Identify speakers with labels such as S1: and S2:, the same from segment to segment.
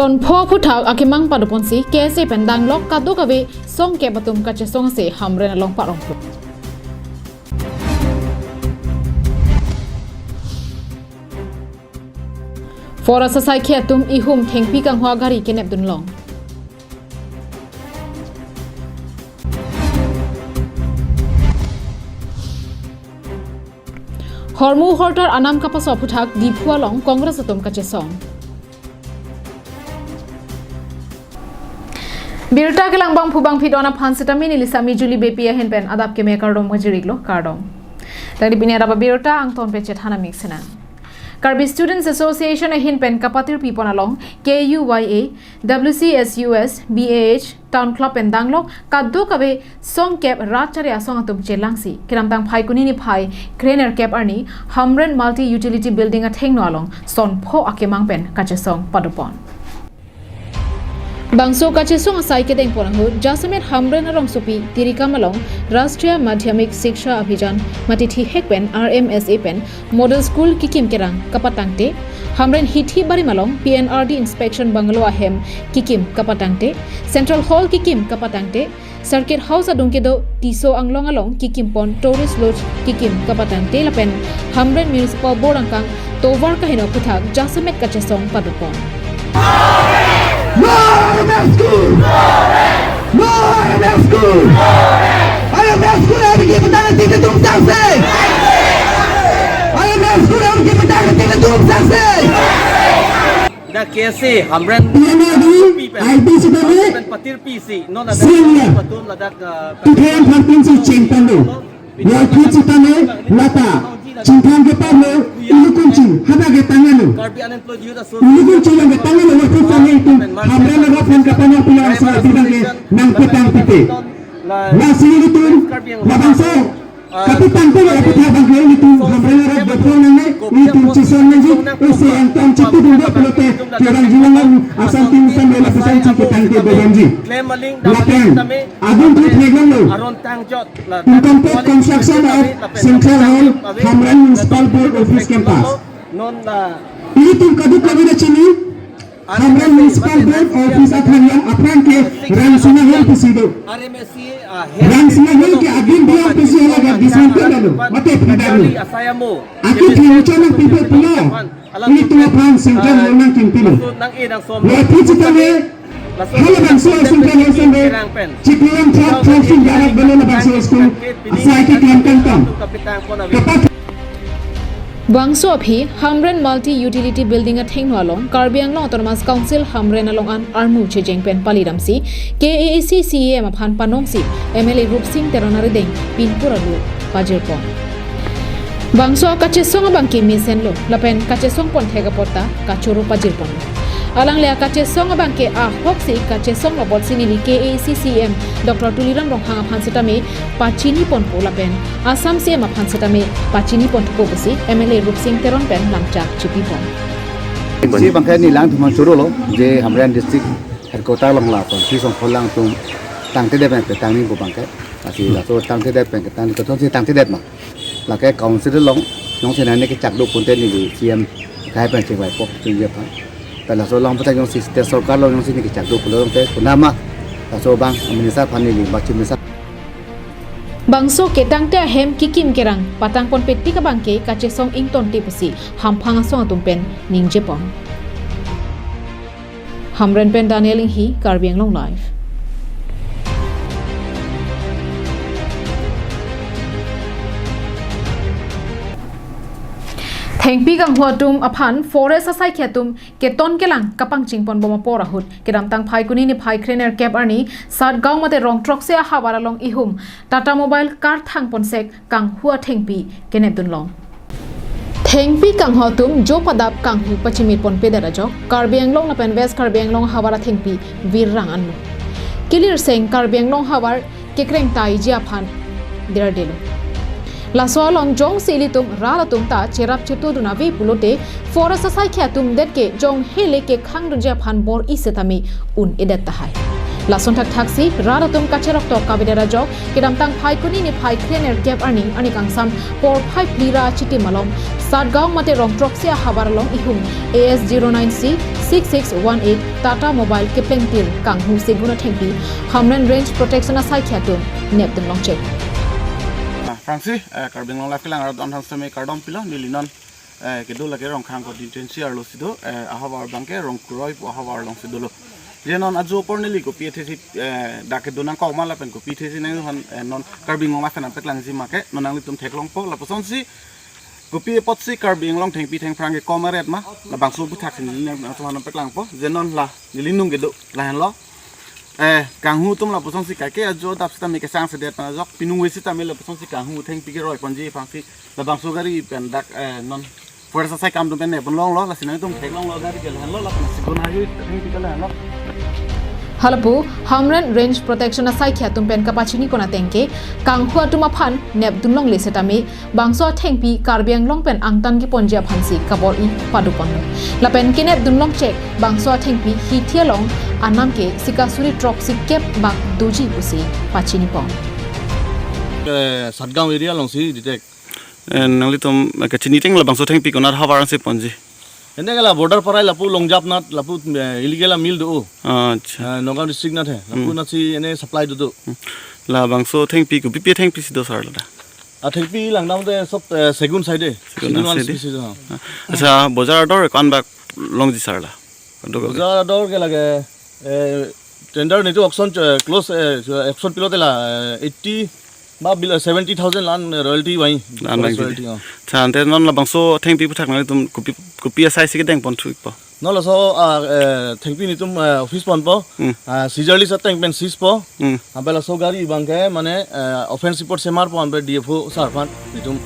S1: Son po putak akimang paduponsi kese pendang lok kadu kawe song ke batum kache song se hamren along parong pu. Fora sasai khiatum ihum thengpi kang hwa gari kenep dun long. Hormu hortar anam kapaso putak dipua long Congress atum kache song. Abirta ke langbang phubang phidona phansita mini lisami juli bepia henpen adap ke me kardom majiriglo kardom. Tadi bini adap Abirta ang ton pe chethana mixena. Karbi Students Association hinpen kapatir pipon along KUYA WCSUS BAH Town Club and Danglok kaddo kabe song cap rachare asong atum chelangsi kiramtang phai kunini phai Craner cap arni Hamren multi utility building a thengno along son pho akemang pen kache song padupon. Bangso kache song asai ke deng porang hu jasamet Hamren arong sopi tirikam along Rashtriya Madhyamik Shiksha Abhijan matithi hekpen RMSA pen model school kikim kerang kapatangte Hamren hithi bari malong PNRD inspection bungalow ahem kikim kapatangte Central Hall kikim kapatangte Circuit House adungke do tiso anglong along kikim pon tourist lodge kikim kapatangte lapen Hamren Municipal Board angkang tovar kahino puthak jasamet kache song padupon.
S2: No IMF school! No IMF school! IMF school have given down the doom success! IMF school have given down the doom success!
S3: Da kesi Hamren people patir PC no na patum ladak
S2: tuhan hampir cincang ya kucitane lata cincang ke pano ini kunci hada ke tangan
S3: Karbi unemployed youth
S2: ini kunci yang ke tangan waktu tangan itu Hamren nak phone kapanya punya asal tidak ke nang petang titik nah sini itu labangsa tapi tanpa ada putih bangkai itu Hamren nak betul nang itu cison nanti usi antam cipu dulu pelote tiada jiwangan asal tinggal dalam pesan cipu tangke berjanji lapan agung tu pegang lo incomplete construction of Central Hall Hamren Municipal Board Office Campus itu kaduk kami dah cini Hamren Municipal Board Office akan yang apran ke Rangsina Hall pesido Rangsina Hall ke agim dia pesido lagi dismantel lalu mati tidak lo aku kiucan yang people punya ini tu apran Central Hall nang kimpilo lepas itu kami Halo bangsa Central Hall sampai cipuan traffic jarak belum bangsa school asal kita kelamkan kepat
S1: Bangso aphi Hamren multi utility building a thengno along Karbi Anglong Autonomous Council Hamren along an armu chejeng pen paliramsi KAC CEM aphan panongsi MLA Rup Singh teronare deng pinpura lu pajirpon Bangso kache song bangki misen lo lapen kache song pon thega porta kachoro pajirpon alang le kache song bangke a hoksi kache song lobot sinili KAC CEM Dr. Tuliram Ronghang aphan setame pachini pon po lapen Assam CM aphan setame pachini pon ko basi MLA Rup Singh teron pen lamchak chipi pon
S4: si bangkai ni lang thuman suru lo je Hamren district headquarter long la pon si song kholang tum tangte de pen tang ni ko bangkai asi la so tangte de pen tang ko si tangte de ma la ke council long nong se na ne ke chak do pon te ni CM kai pen che bai pok chu ye pa ta la so long pa ta yong si te sarkar lo yong si ni ke chak do ko lo te kunama la so bang minister phani ni ba chi minister
S1: Bangso ke tangte hem kikim kerang patang pon peti ka bangke kache song ington tipusi hamphanga song atumpen ningje pon Hamren pen Daniel hi Karbi Anglong live Thengpi kang huatum aphan forest asai khiatum ke ton kelang kapang chingpon boma porahut kedam tang phai kuni ni phai Craner cap arni sat gaung mate rong trok se hawar along ihum Tata Mobile car thang ponsek kang hua thengpi kenep dun long Thengpi kang huatum jo padap kang hu pachimi pon pedara jok Karbi Anglong na pen west Karbi Anglong hawara thengpi virrang anlo Kilir seng Karbi Anglong hawar ke kreng tai ji aphan dera delo Laso long jong silitum ralatum ta cherap chetu duna vi pulote forest asai khiatum detke jong hele ke khangdunja phan bor isetami un edet tahai Lason thak thaksi ralatum kacherok to kabidera jok kedam tang phai kuni ni phai Craner cap ani ani kangsam por phai plira chiti malom sat gaung mate rong trok se habar long ihum AS09C 6618 Tata Mobile ke plengtir kang hu seguna thengpi Hamren Range Protection asai khatum nep tum long check
S5: Francis karbing long life lang ardon hang same kardom pila nilinon kedo lage rong khang ko intensi arlo sido ahawar bangke rong kuroi ahawar long sido lo jenon ajo porneli ko pthc dake donan ko mala pen ko pthc nang non karbing long life na petlang si make nonang litum theklong po la poson si kopi potsi karbing long theng pi theng frang ke komaret ma la bangsu bu thak sin na to non petlang po jenon la nilinung gedo la hen lo kang hu tum la posong si kai ke ajo dap sta me ke sang se det na jok pinung we si ta me la posong si kang hu theng pi ke roi ponji phang si la bang so gari pen dak non fuerza sai kam dum pen ne bon long lo la sin tum thek long lo gari ke la lo la si gon ha ju theng pi ke la lo
S1: Halapu Hamren Range Protection asai khatum pen kapachini kona tengke kang hu atuma phan nep dunlong le setami bangso thengpi karbiang long pen angtan ki ponjia phansi kabor I padupon la pen kinep dunlong check bangso thengpi hi thialong anam ke sikasuri toxic cap bak doji pusi pachini pon
S5: satgaon area long si detect nang litum ka chini teng la bangso thengpi konar hawar se ponji ene gala border parai lapu longjap nat lapu illegal mil do acha nogam district nat hai lapu na si ene supply do la bangso thengpi ko pp thengpi si do sar la a thengpi langdam te sob segun side segun one species acha bozar dor kan bak long ji sar la bozar dor ke lage tender ne to auction close auction pilote la 80 ba 70,000 lan royalty wai lan royalty chan te non la bangso thengpi puthak na tum kopi asai si ke deng pon thuik po no la so thengpi ni tum office pon po sijali sa teng pen sis po abela so gari bangke mane offense report semar po ambe dfo sarpan ni tum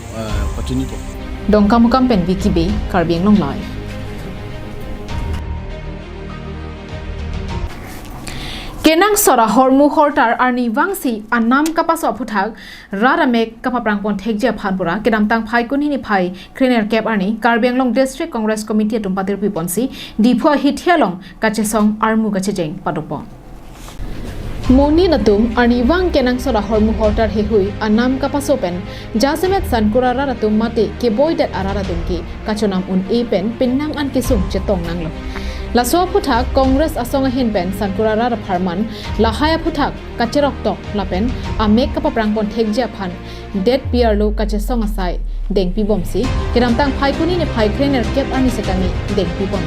S5: patini po
S1: dongka mukam pen wiki be karbiang long lai Kenang sora hormu hortar arni wangsi anam kapaso puthak raramek kapaprang pon thekje phanpura kedam tang phai kuni ni phai krener cap arni karbianglong district congress committee tumpatir piponsi dipho hithialong kachesong armu kachejeng padopo Moni natum arni wang kenang sora hormu hortar hehui anam kapaso pen jasemet sankura raratum mate ke boydet araratum ki kachonam un e pen pinnang an kisung chetong nanglo Laso puthak Congress asonga hin pen sankurara ra pharman lahaya puthak kacherok tok lapen amek kapaprang pon thekja phan det piar lo kache songa sai dengpi bomsi kiramtang phaikuni ne phai krener kep ani setami dengpi bom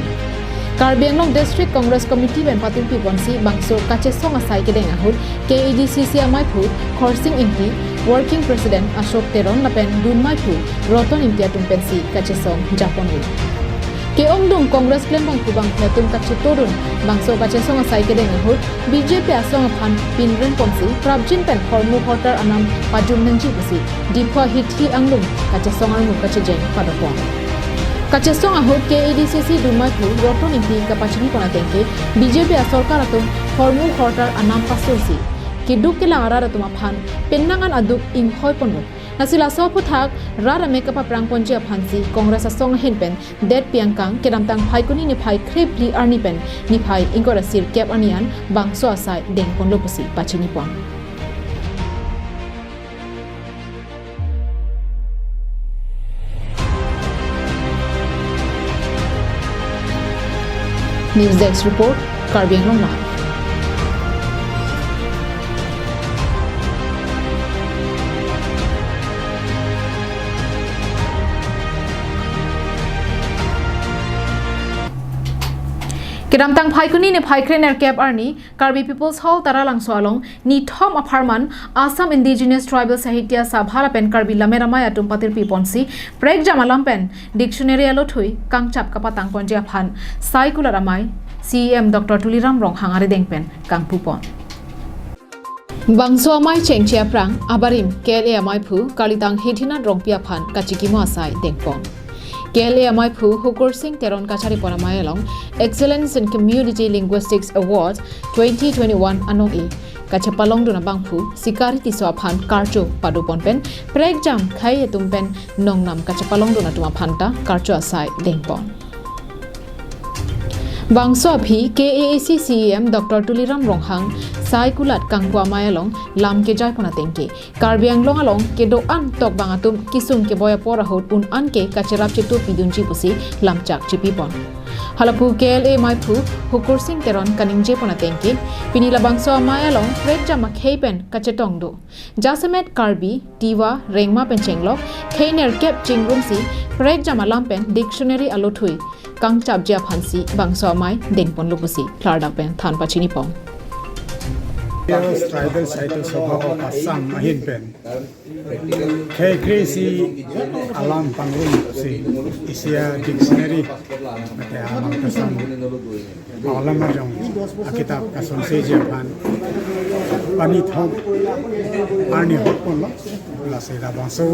S1: Karbianglong District Congress Committee ben patin pi bonsi bangso kache songa sai ke deng ahut KADCC amai phu Khorsing Inti Working President Ashok Teron lapen dunmai phu Roton Intia tumpensi kache song Japon Ke ongdong Congress plan bang kubang phetum kache torun bangso kache songa sai ke deng ahut BJP asonga phan pinren pomsi prabjin pen hormu hortar anam pajum nangji busi dipho hithi anglung kache songa mu kache jeng padopon kache songa ahut KADCC dumai phu roton inti kapachini kona tengke BJP asarkar atum hormu hortar anam pasosi kiduk ke langara ratuma phan pennangan aduk ing hoi ponro Nasila so puthak rara makeup prang ponjia phansi Congress asong hinpen det piangkang kedamtang phai kuni ni phai krepli arni pen ni phai ingora sir cap anian bangso asai deng ponlo pusi pachini pon News Desk report Karbianglong Live Kedamtang phai kuni ne phai krener cap arni Karbi People's Hall taralang soalong ni thom aparman Assam Indigenous Tribal Sahitya Sabha pen Karbi lameramai atum patir piponsi prek jamalam pen dictionary alothui kangchap kapatang ponjia phan saikula ramai CEM Dr Tuliram Rong hangare dengpen kangpupon Bangso amai chengchia prang abarim KL amai phu kalitang hithina rongpia phan kachikimo asai dengpon KL amai phu Hukur Singh Teron Kachari Ponamai along Excellence in Community Linguistics Award 2021 anong e Kachapalong duna bangphu sikari tiso phan karcho padupon pen prek jam khai etum pen nongnam kachapalong duna tuma phanta karcho asai dengpon Bangso aphi KAAC CEM Dr Tuliram Ronghang sai kulat kangwa mayalong lam ke jai pona tengke Karbi Anglong along ke do an tok bangatum kisung ke boya pora hot un an ke kacharap chitu pidunji pusi lam chak chipi pon halapu KLA maipu hukur sing teron kaning je pona tengke pinila bangso mayalong red jama kheipen kachetong do jasemet Karbi tiwa rengma penchenglok kheiner kep chingrum si red jama lampen dictionary alothui kang chap jia phansi bangso mai dengpon lupusi thlarda pen than pachini pom
S6: tribal cycle sabha asam mahin pen khe crazy alam pangrum si isia dictionary mate alam kasam alam jong kitab kason se japan pani thom ani hokon la se da banso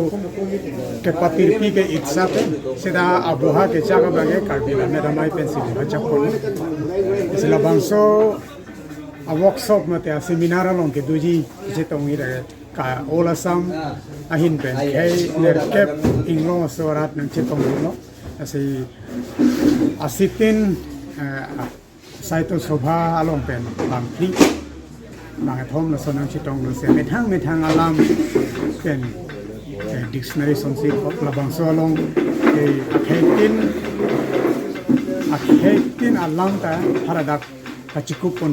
S6: ke patir pi ke itsa pe seda aboha ke chaga bage karbila me ramai pencil bachapon isla banso a workshop mate a seminar along ke duji je tongi re ka ola sam ahin pen kai ner kep inglo sorat nang che tongi no asi asitin saito sobha along pen bang pri bang thom no sonang che tong no se methang alam pen dictionary sonsi labang so along e akhetin alam ta haradak kachikup pon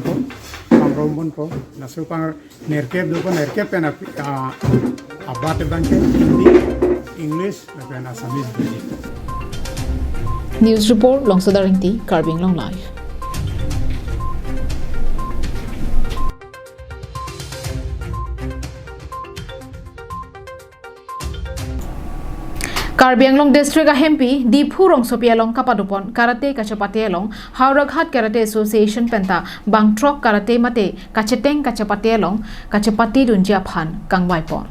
S6: rombon po nasupang nerkep do nerkep pen abat banke hindi english pen assamese
S1: news report longsodaringti Karbing Long Live Karbi Anglong District a MP Diphu Rong Sopialong Kapadupon Karate Kachapate along Hauraghat Karate Association Penta Bang Trok Karate Mate Kacheteng Kachapate along Kachapati Dunjia Phan Kangwaipon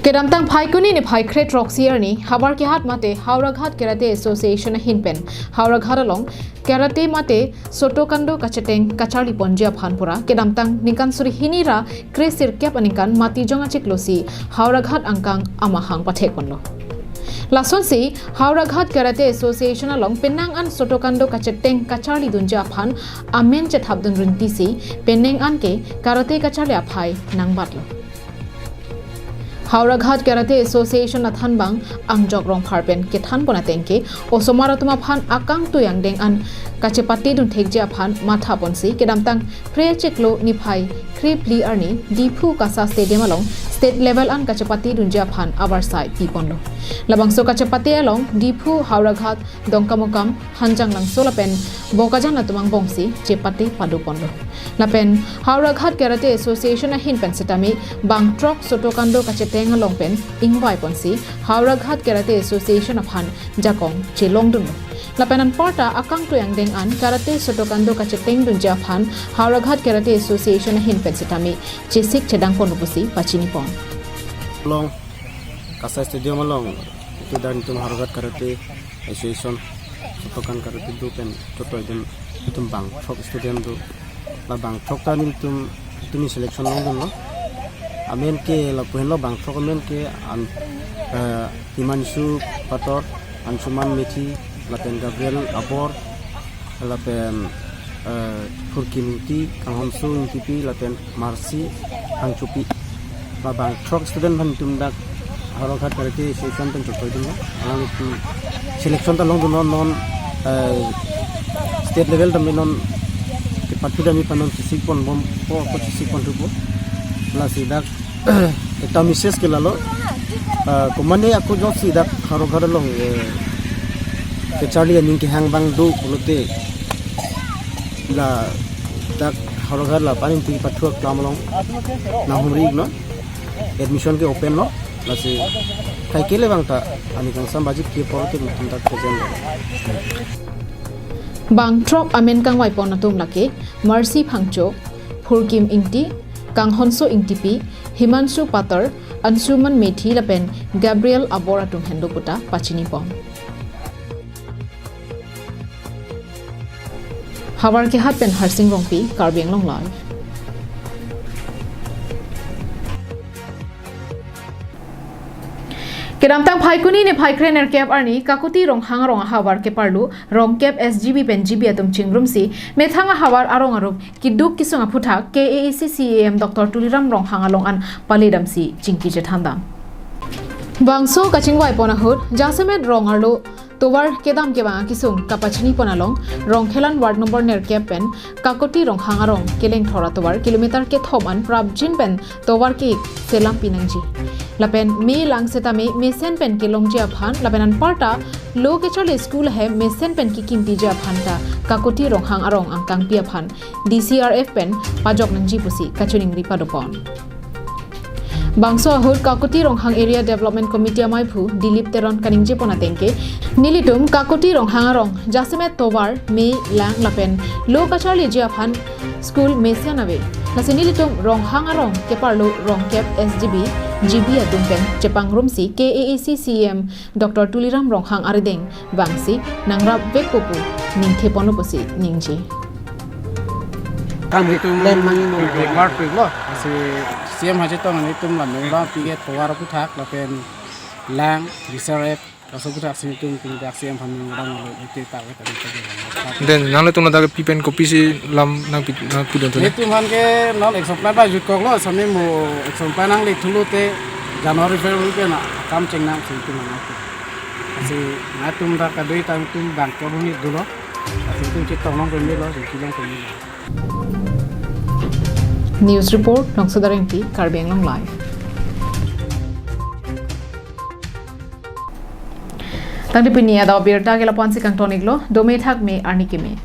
S1: Kedamtang Paikuni ni Paikre Trok Sierni Habar Kihat Mate Hauraghat Karate Association Hinpen Hauraghat along Karate Mate Sotokando Kacheteng Kachali Ponjia Phanpura Kedamtang Nikan Suri Hinira Kresir Kep Anikan Mati Jonga Chiklosi Hauraghat Angkang Amahang Pathekonlo Lasonsi Hauraghat Karate Association along Penang an Sotokando Kacheteng Kachali Dunja Phan Amen Chethabdun Rintisi Penang Anke Karate Kachali Aphai Nangbatlo Hauraghat Karate Association Athanbang Angjok Rong Pharpen ke than pona tengke Osomaratuma Phan Akang Tuyang Deng an Kachepati Dun Thekjia Phan Matha Ponsi Kedamtang Precheklo Niphai Kripli Arni Diphu Kasa Stadium along State level an Kachepati Dunjia Phan Abar Side Piponlo Labangso Kachepati along Diphu Hauraghat Dongkamokam Hanjang Langso Lapen Bokajan Latumang Bongsi Chepati Paduponlo Lapen Hauraghat Karate Association a Hinpen Setami Bang Trok Sotokando Kacheteng along pen Ingwai Ponsi Hauraghat Karate Association of Han Jakong Chelongdun Lapenan Porta Akang Tuyang Deng an Karate Sotokando Kacheteng Dunja Phan Hauraghat Karate Association a Hinpen Setami Chisik Chedang Ponupusi Pachini Pon
S7: Long Kasa Stadium along itu dan itu Hauraghat Karate Association Sotokan Karate du pen toto idem itu Bang Trok Stadium du la Bang Trok tani itu ni selection long no amen ke la puhen lo Bang Trok amen ke an Himanshu Pator Ansuman Methi Lapen Gabriel Abor Lapen Furkimuti Kanghonsu Intipi Lapen Marsi Hangchupi la Bang Trok student han tumdak Hauraghat Karate Association pen toto idem alang itu selection ta long du non state level ta non Patudami panon sipon bom po ko sipon rupo la sidak eta mises ke lalo komane aku jo sidak Hauraghat long ke charlie ning ke hang bang du kulote la dak Hauraghat la panin ti pathu klamlong na humri no admission ke open no la si kai kele bang ta ani kang sambaji ke porte mutunta present
S1: Bang Trok Amen Kangwai Ponatum Lake Mercy Phangcho Furkim Ingti Kanghonso Ingtipi Himanshu Patar Ansuman Methi Lapen Gabriel Aboratum Hendoputa Pachini Pom Havar ke hat pen Harsing Rongpi Karbi Anglong Live Kedam tang phai kuni ne phai krener kep arni kakuti rong hang rong hawar ke parlu rong kep SGB pen GB atum chingrum si me thanga hawar arong arup kiduk kisung aputha KAL Dr. Tuliram rong hang along an palidam si chingki jethanda bangso kachingwai pona hut jasemet rong arlo tovar kedam ke bang kisung kapachni ponalong rong khelan ward number ner kep pen kakoti rong hangarong keleng thora tovar kilometer ke thoman prabjin pen tovar ki selam pinangji lapen me lang setame mesen pen ke longjia phan lapen an parta lo ke chole school hai mesen pen ki kimpi ja phan ta kakoti rong hangarong angkang pia phan DCRF pen pajok nangji pusi kachuning ripadopon bangso ahur kakoti ronghang area development committee amai phu dilip teron kaningje pona tengke nilitum kakoti ronghang rong jaseme tovar me lang lapen lo kachali jia phan school mesianawe lase nilitum ronghang rong keparlo rong kep SGB GB atum pen chepang rumsi KACCM Dr. Tuliram ronghang arideng bangsi nangrap vekopu ningthe ponoposi ningje
S7: kami itu memang rekor lo si siam haji tu nanti tu lah nunggu piket tawar aku thak lapen lang reserve kaso aku thak sini tu tidak siam hamil orang itu tak kita tadi.
S8: Dan nang tu nak pipen kopi si lam nang pudon tu.
S7: Itu man ke nol eksopan ba jukok lo sampai mu eksopan nang le thulu te Januari Februari ke na kam ceng nang situ mana tu. Asi natum dah kadoi tang tu bank koruni dulu. Asi tu kita orang kami lo kita kami.
S1: News report Nongsodarengti Karbi Anglong Live. Tangdi pinia da Abirta ke lapan si kang tonik lo dome thak me arni ke me.